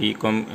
BCom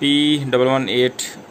P118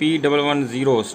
P110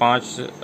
5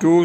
2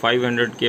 500K